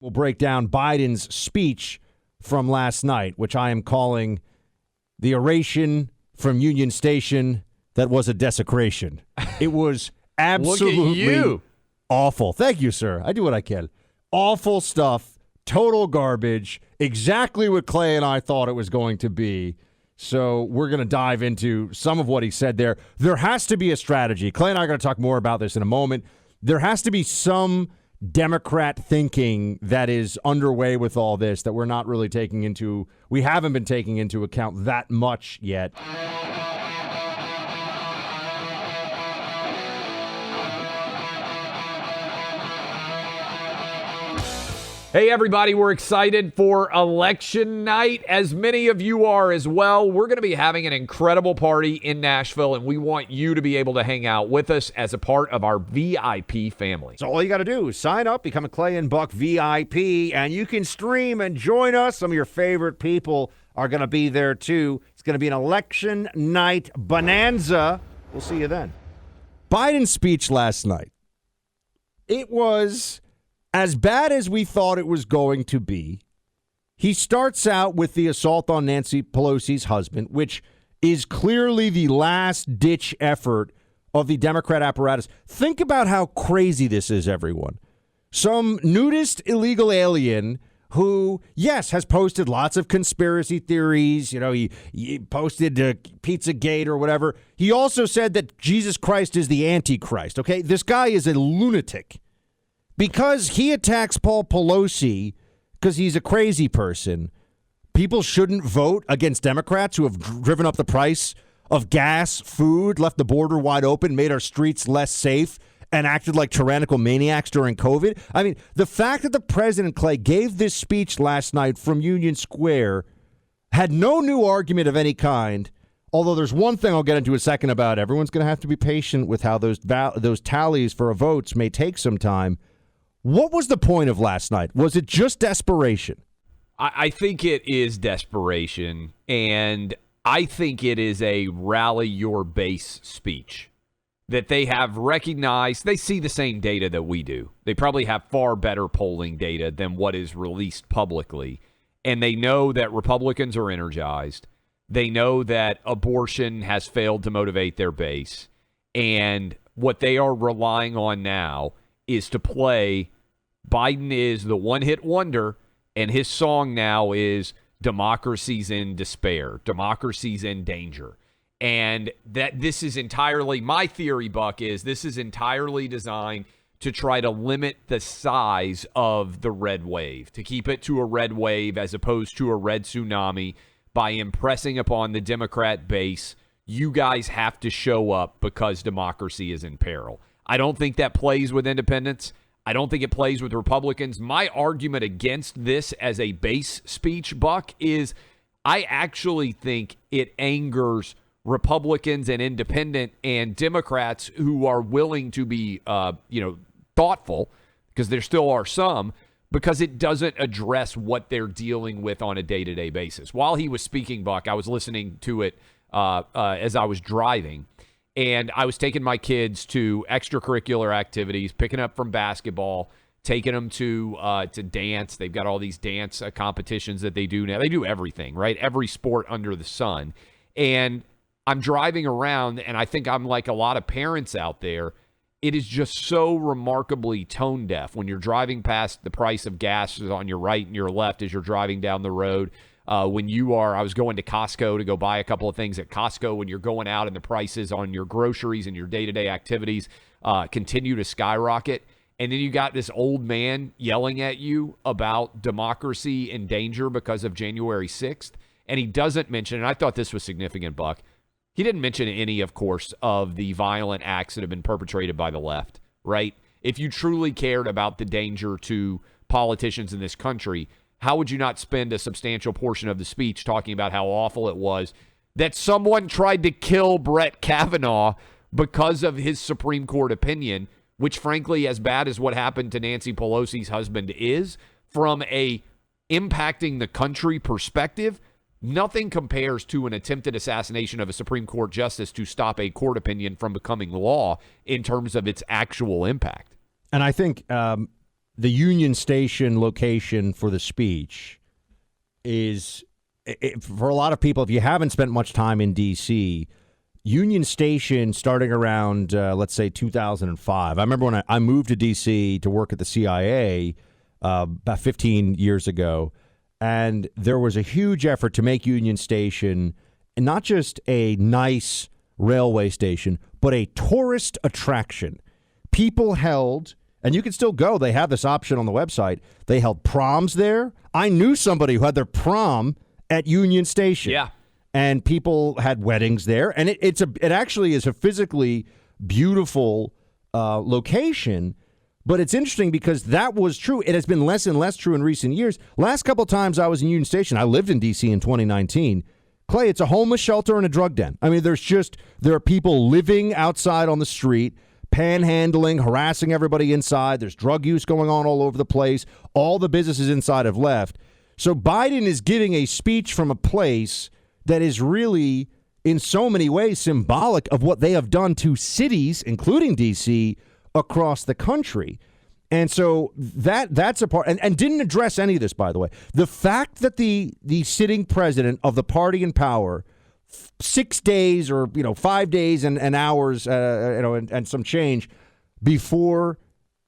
We'll break down Biden's speech from last night, which I am calling the oration from Union Station that was a desecration. It was absolutely awful. Thank you, sir. I do what I can. Awful stuff. Total garbage. Exactly what Clay and I thought it was going to be. So we're going to dive into some of what he said there. There has to be a strategy. Clay and I are going to talk more about this in a moment. There has to be some Democrat thinking that is underway with all this that we're not really we haven't been taking into account that much yet. Hey, everybody, we're excited for election night, as many of you are as well. We're going to be having an incredible party in Nashville, and we want you to be able to hang out with us as a part of our VIP family. So all you got to do is sign up, become a Clay and Buck VIP, and you can stream and join us. Some of your favorite people are going to be there, too. It's going to be an election night bonanza. We'll see you then. Biden's speech last night. It was as bad as we thought it was going to be. He starts out with the assault on Nancy Pelosi's husband, which is clearly the last-ditch effort of the Democrat apparatus. Think about how crazy this is, everyone. Some nudist illegal alien who, yes, has posted lots of conspiracy theories. You know, he posted Pizzagate or whatever. He also said that Jesus Christ is the Antichrist, okay? This guy is a lunatic. Because he attacks Paul Pelosi because he's a crazy person, people shouldn't vote against Democrats who have driven up the price of gas, food, left the border wide open, made our streets less safe, and acted like tyrannical maniacs during COVID. I mean, the fact that the president, Clay, gave this speech last night from Union Square, had no new argument of any kind, although there's one thing I'll get into in a second about. Everyone's going to have to be patient with how those tallies for votes may take some time. What was the point of last night? Was it just desperation? I think it is desperation, and I think it is a rally your base speech that they have recognized. They see the same data that we do. They probably have far better polling data than what is released publicly, and they know that Republicans are energized. They know that abortion has failed to motivate their base, and what they are relying on now is to play Biden is the one-hit wonder, and his song now is democracy's in despair, democracy's in danger. And that this is entirely, my theory, Buck, is this is entirely designed to try to limit the size of the red wave, to keep it to a red wave as opposed to a red tsunami by impressing upon the Democrat base, you guys have to show up because democracy is in peril. I don't think that plays with independents. I don't think it plays with Republicans. My argument against this as a base speech, Buck, is I actually think it angers Republicans and independent and Democrats who are willing to be, thoughtful, because there still are some, because it doesn't address what they're dealing with on a day-to-day basis. While he was speaking, Buck, I was listening to it as I was driving. And I was taking my kids to extracurricular activities, picking up from basketball, taking them to dance. They've got all these dance competitions that they do now. They do everything, right? Every sport under the sun. And I'm driving around, and I think I'm like a lot of parents out there. It is just so remarkably tone deaf when you're driving past the price of gas on your right and your left as you're driving down the road. I was going to Costco to go buy a couple of things at Costco. When you're going out and the prices on your groceries and your day-to-day activities continue to skyrocket. And then you got this old man yelling at you about democracy in danger because of January 6th. And he doesn't mention, and I thought this was significant, Buck, he didn't mention any, of course, of the violent acts that have been perpetrated by the left, right? If you truly cared about the danger to politicians in this country, how would you not spend a substantial portion of the speech talking about how awful it was that someone tried to kill Brett Kavanaugh because of his Supreme Court opinion, which, frankly, as bad as what happened to Nancy Pelosi's husband is, from a impacting the country perspective, nothing compares to an attempted assassination of a Supreme Court justice to stop a court opinion from becoming law in terms of its actual impact. And I think the Union Station location for the speech is, for a lot of people, if you haven't spent much time in D.C., Union Station starting around, let's say, 2005. I remember when I moved to D.C. to work at the CIA about 15 years ago, and there was a huge effort to make Union Station not just a nice railway station, but a tourist attraction. People held, and you can still go, they have this option on the website, they held proms there. I knew somebody who had their prom at Union Station. Yeah. And people had weddings there. And it actually is a physically beautiful location. But it's interesting because that was true. It has been less and less true in recent years. Last couple of times I was in Union Station, I lived in D.C. in 2019. Clay, it's a homeless shelter and a drug den. I mean, there are people living outside on the street, panhandling, harassing everybody inside. There's drug use going on all over the place. All the businesses inside have left. So Biden is giving a speech from a place that is really, in so many ways, symbolic of what they have done to cities, including D.C., across the country. And so that's a part, and didn't address any of this, by the way. The fact that the sitting president of the party in power, 6 days or 5 days and hours, and some change before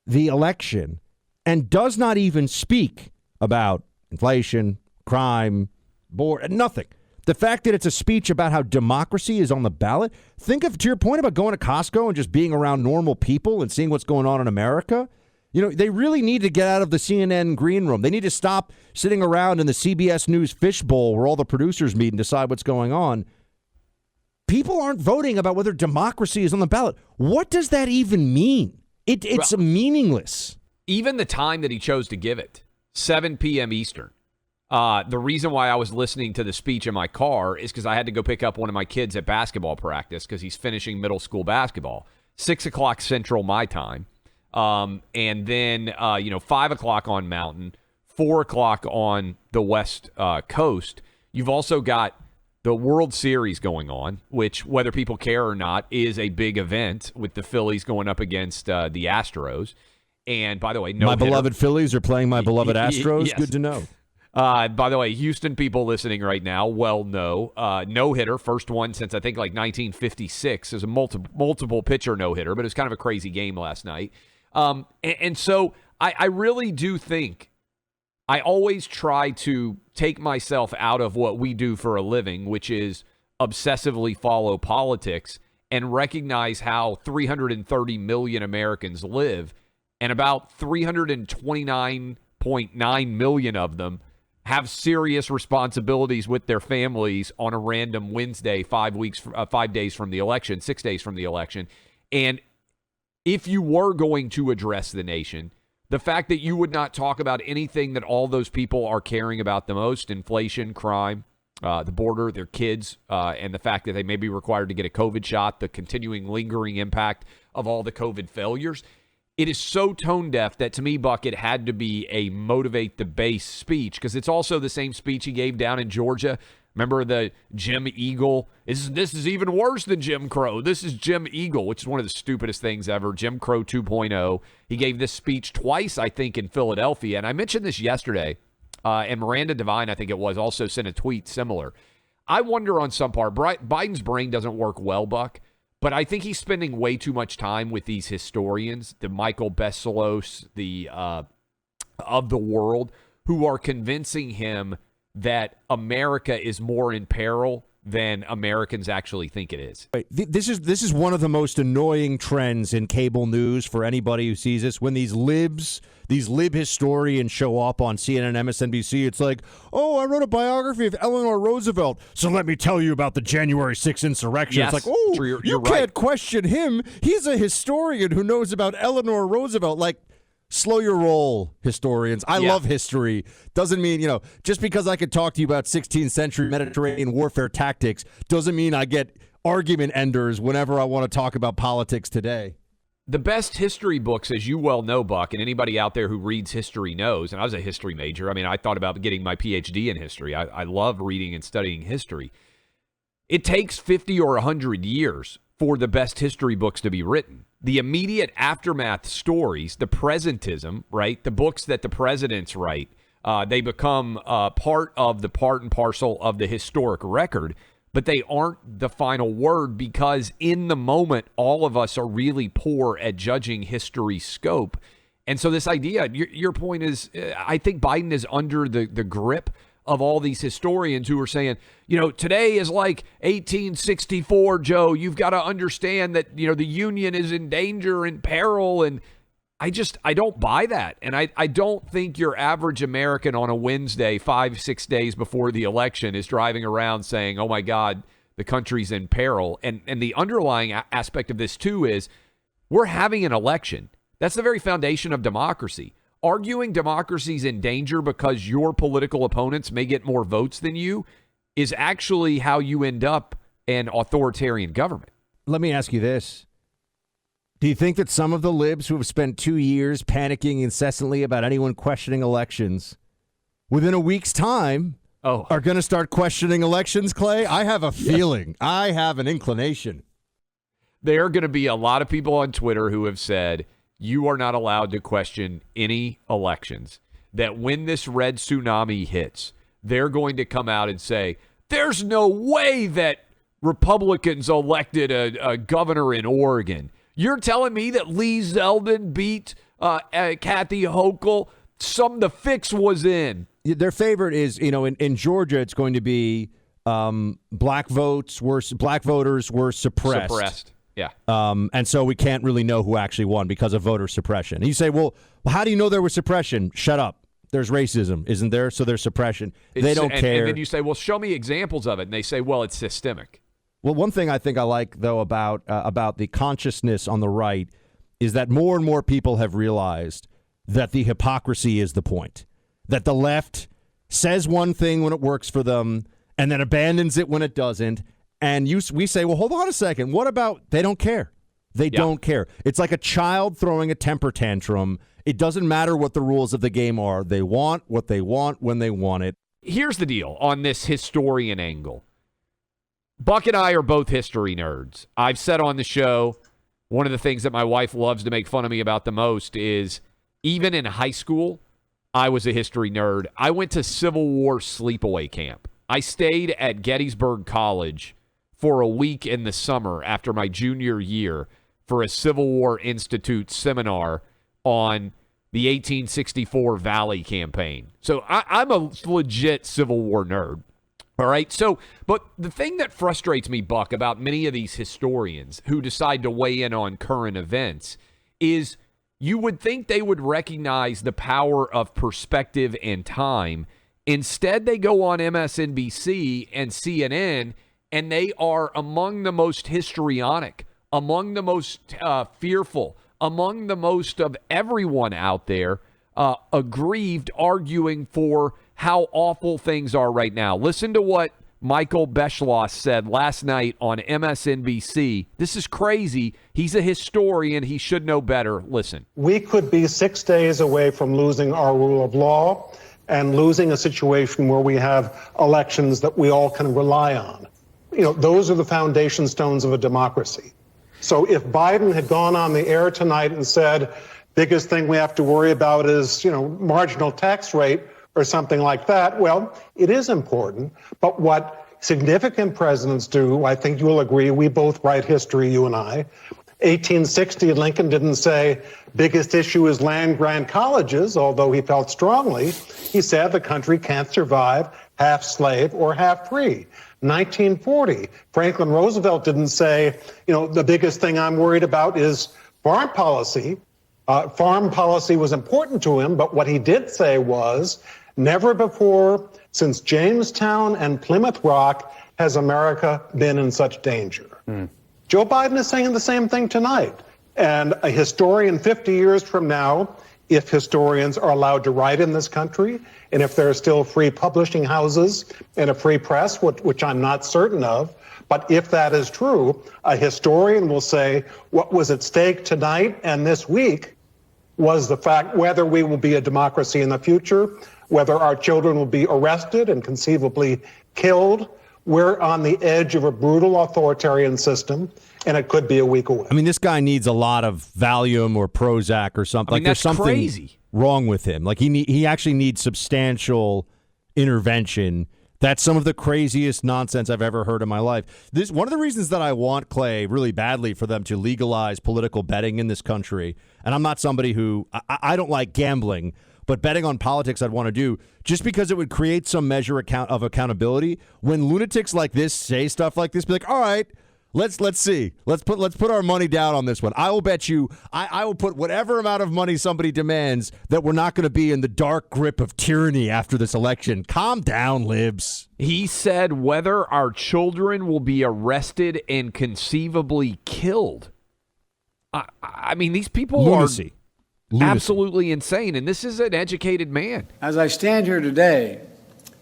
the election, and does not even speak about inflation, crime, nothing. The fact that it's a speech about how democracy is on the ballot. Think of, to your point about going to Costco and just being around normal people and seeing what's going on in America. They really need to get out of the CNN green room. They need to stop sitting around in the CBS News fishbowl where all the producers meet and decide what's going on. People aren't voting about whether democracy is on the ballot. What does that even mean? It's meaningless. Even the time that he chose to give it, 7 p.m. Eastern. The reason why I was listening to the speech in my car is because I had to go pick up one of my kids at basketball practice because he's finishing middle school basketball. 6 o'clock Central my time. And then, 5 o'clock on Mountain, 4 o'clock on the West Coast. You've also got the World Series going on, which, whether people care or not, is a big event with the Phillies going up against the Astros. And, by the way, my beloved Phillies are playing my beloved Astros. Yes. Good to know. By the way, Houston people listening right now well know no-hitter, first one since I think like 1956. There's a multiple pitcher no-hitter, but it was kind of a crazy game last night. And so I really do think I always try to take myself out of what we do for a living, which is obsessively follow politics and recognize how 330 million Americans live, and about 329.9 million of them have serious responsibilities with their families on a random Wednesday, 5 days from the election, 6 days from the election. And if you were going to address the nation, the fact that you would not talk about anything that all those people are caring about the most, inflation, crime, the border, their kids, and the fact that they may be required to get a COVID shot, the continuing lingering impact of all the COVID failures, it is so tone deaf that, to me, Buck, it had to be a motivate the base speech, because it's also the same speech he gave down in Georgia. Remember the Jim Eagle? This is even worse than Jim Crow. This is Jim Eagle, which is one of the stupidest things ever. Jim Crow 2.0. He gave this speech twice, I think, in Philadelphia. And I mentioned this yesterday, and Miranda Devine, I think it was, also sent a tweet similar. I wonder on some part, Biden's brain doesn't work well, Buck, but I think he's spending way too much time with these historians, the Michael Beschloss, of the world, who are convincing him that America is more in peril than Americans actually think it is. This is one of the most annoying trends in cable news for anybody who sees this. When these lib historians show up on CNN, MSNBC, it's like, oh, I wrote a biography of Eleanor Roosevelt, so let me tell you about the January 6th insurrection. Yes, it's like, oh, you're you right. Can't question him. He's a historian who knows about Eleanor Roosevelt. Like, slow your roll, historians. I love history. Doesn't mean, just because I could talk to you about 16th century Mediterranean warfare tactics doesn't mean I get argument enders whenever I want to talk about politics today. The best history books, as you well know, Buck, and anybody out there who reads history knows, and I was a history major. I mean, I thought about getting my PhD in history. I love reading and studying history. It takes 50 or 100 years for the best history books to be written. the immediate aftermath stories, the presentism, right? The books that the presidents write, they become part and parcel of the historic record, but they aren't the final word because in the moment, all of us are really poor at judging history's scope. And so this idea, your point is, I think Biden is under the grip of all these historians who are saying, today is like 1864, Joe. You've got to understand that, the Union is in danger and peril. And I don't buy that. And I don't think your average American on a Wednesday, 5-6 days before the election, is driving around saying, oh, my God, the country's in peril. And the underlying aspect of this, too, is we're having an election. That's the very foundation of democracy. Arguing democracy's in danger because your political opponents may get more votes than you is actually how you end up an authoritarian government. Let me ask you this. Do you think that some of the libs who have spent 2 years panicking incessantly about anyone questioning elections within a week's time are going to start questioning elections, Clay? I have a feeling. I have an inclination. There are going to be a lot of people on Twitter who have said, you are not allowed to question any elections. That when this red tsunami hits, they're going to come out and say, there's no way that Republicans elected a governor in Oregon. You're telling me that Lee Zeldin beat Kathy Hochul? The fix was in. Their favorite is, in Georgia, it's going to be black voters were suppressed. Yeah. And so we can't really know who actually won because of voter suppression. And you say, well, how do you know there was suppression? Shut up. There's racism, isn't there? So there's suppression. They don't care. And then you say, well, show me examples of it. And they say, well, it's systemic. Well, one thing I think I like, though, about the consciousness on the right is that more and more people have realized that the hypocrisy is the point. That the left says one thing when it works for them and then abandons it when it doesn't. And we say, well, hold on a second. What about they don't care? They don't care. It's like a child throwing a temper tantrum. It doesn't matter what the rules of the game are. They want what they want when they want it. Here's the deal on this historian angle. Buck and I are both history nerds. I've said on the show, one of the things that my wife loves to make fun of me about the most is even in high school, I was a history nerd. I went to Civil War sleepaway camp. I stayed at Gettysburg College for a week in the summer after my junior year for a Civil War Institute seminar on the 1864 Valley Campaign. So I'm a legit Civil War nerd. All right. So, but the thing that frustrates me, Buck, about many of these historians who decide to weigh in on current events is you would think they would recognize the power of perspective and time. Instead, they go on MSNBC and CNN, and they are among the most histrionic, among the most fearful, among the most of everyone out there, aggrieved, arguing for how awful things are right now. Listen to what Michael Beschloss said last night on MSNBC. This is crazy. He's a historian. He should know better. Listen. We could be 6 days away from losing our rule of law and losing a situation where we have elections that we all can rely on. Those are the foundation stones of a democracy. So if Biden had gone on the air tonight and said, biggest thing we have to worry about is, marginal tax rate or something like that, well, it is important. But what significant presidents do, I think you'll agree, we both write history, you and I. 1860, Lincoln didn't say biggest issue is land grant colleges, although he felt strongly. He said the country can't survive half slave or half free. 1940, Franklin Roosevelt didn't say, the biggest thing I'm worried about is farm policy. Farm policy was important to him, but what he did say was, never before since Jamestown and Plymouth Rock has America been in such danger. Joe Biden is saying the same thing tonight. And a historian 50 years from now, if historians are allowed to write in this country, and if there are still free publishing houses and a free press, which I'm not certain of, but if that is true, a historian will say what was at stake tonight and this week was the fact whether we will be a democracy in the future, whether our children will be arrested and conceivably killed, We're on the edge of a brutal authoritarian system, and it could be a week away. I mean, this guy needs a lot of Valium or Prozac or something. I mean, like, there's that's something crazy. wrong with him. Like, he actually needs substantial intervention. That's some of the craziest nonsense I've ever heard in my life. This one of the reasons that I want, Clay, really badly for them to legalize political betting in this country. And I'm not somebody who I don't like gambling, but betting on politics I'd want to do just because it would create some measure of accountability. When lunatics like this say stuff like this, be like, all right, let's see. Let's put our money down on this one. I will bet you I will put whatever amount of money somebody demands that we're not going to be in the dark grip of tyranny after this election. Calm down, libs. He said whether our children will be arrested and conceivably killed. I mean, these people Lunacy. are absolutely insane, and this is an educated man. As I stand here today,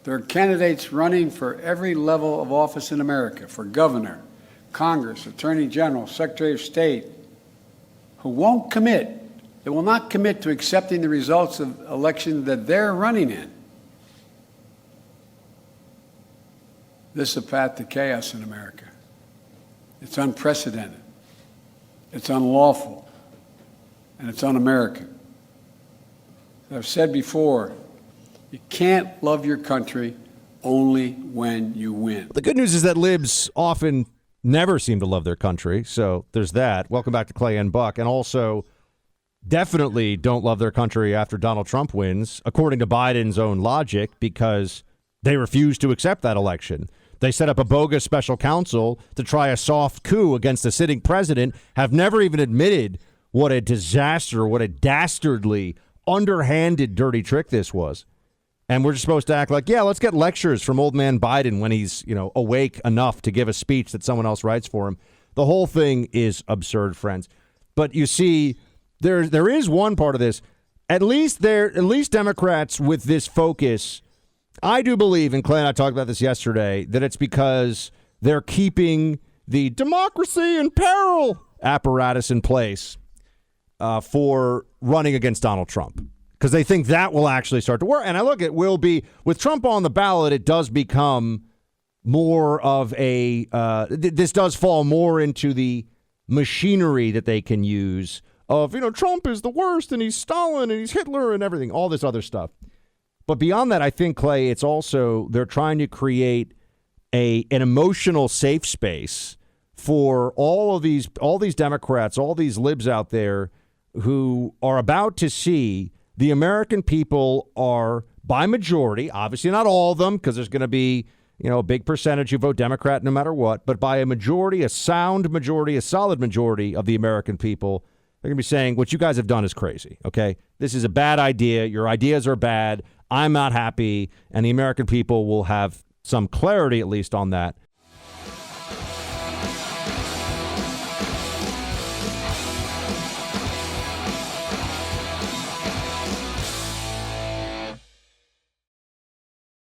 there are candidates running for every level of office in America, for governor, Congress, Attorney General, Secretary of State, who won't commit. They will not commit to accepting the results of elections that they're running in. This is a path to chaos in America. It's unprecedented. It's unlawful. And it's un-American. As I've said before, you can't love your country only when you win. The good news is that libs often never seem to love their country, so there's that. Welcome back to Clay and Buck. And also, definitely don't love their country after Donald Trump wins, according to Biden's own logic, because they refused to accept that election. They set up a bogus special counsel to try a soft coup against the sitting president, have never even admitted what a disaster, what a dastardly, underhanded, dirty trick this was. And we're just supposed to act like, yeah, let's get lectures from old man Biden when he's, awake enough to give a speech that someone else writes for him. The whole thing is absurd, friends. But you see, there is one part of this. At least Democrats with this focus, I do believe, and Clay and I talked about this yesterday, that it's because they're keeping the democracy in peril apparatus in place for running against Donald Trump, because they think that will actually start to work. And I look, it will be, with Trump on the ballot, it does become more of a, this does fall more into the machinery that they can use of, Trump is the worst and he's Stalin and he's Hitler and everything, all this other stuff. But beyond that, I think, Clay, it's also, they're trying to create an emotional safe space for all these Democrats, all these libs out there who are about to see the American people are, by majority, obviously not all of them, because there's going to be, a big percentage who vote Democrat no matter what, but by a majority, a sound majority, a solid majority of the American people, they're going to be saying, what you guys have done is crazy, okay? This is a bad idea. Your ideas are bad. I'm not happy. And the American people will have some clarity, at least, on that.